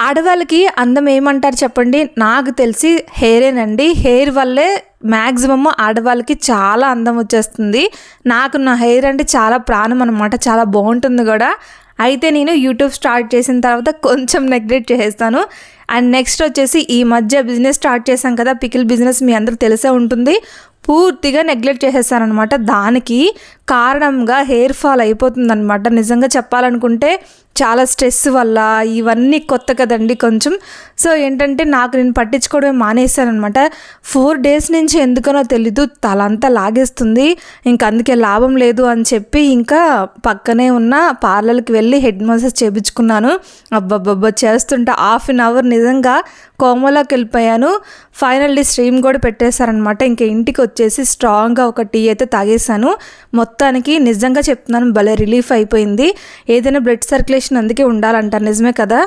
ఆడవాళ్ళకి అందం ఏమంటారు చెప్పండి? నాకు తెలిసి హెయిరేనండి. హెయిర్ వల్లే మ్యాక్సిమమ్ ఆడవాళ్ళకి చాలా అందం వచ్చేస్తుంది. నాకు నా హెయిర్ అంటే చాలా ప్రాణం అనమాట. చాలా బాగుంటుంది కూడా. అయితే నేను యూట్యూబ్ స్టార్ట్ చేసిన తర్వాత కొంచెం నెగ్లెక్ట్ చేసేస్తాను. అండ్ నెక్స్ట్ వచ్చేసి ఈ మధ్య బిజినెస్ స్టార్ట్ చేశాం కదా, పికిల్ బిజినెస్, మీ అందరికి తెలిసే ఉంటుంది. పూర్తిగా నెగ్లెక్ట్ చేసేస్తానమాట. దానికి కారణంగా హెయిర్ ఫాల్ అయిపోతుందనమాట. నిజంగా చెప్పాలనుకుంటే చాలా స్ట్రెస్ వల్ల, ఇవన్నీ కొత్త కదండి కొంచెం. సో ఏంటంటే నాకు నేను పట్టించుకోవడమే మానేశానమాట. 4 days నుంచి ఎందుకనో తెలీదు తలంతా లాగేస్తుంది. ఇంక అందుకే లాభం లేదు అని చెప్పి ఇంకా పక్కనే ఉన్న పార్లర్కి వెళ్ళి హెడ్ మసాజ్ చేయించుకున్నాను. అబ్బబ్బబ్బా చేస్తుంటే 1/2 hour నిజంగా కోమలోకి వెళ్ళిపోయాను. ఫైనల్లీ స్ట్రీమ్ కూడా పెట్టేశారనమాట. ఇంకా ఇంటికి వచ్చేసి స్ట్రాంగ్గా ఒక టీ అయితే తాగేశాను. మొత్తానికి నిజంగా చెప్తున్నాను, భలే రిలీఫ్ అయిపోయింది. ఏదైనా బ్లడ్ సర్క్యులేషన్ అందుకే ఉండాలంటారు, నిజమే కదా.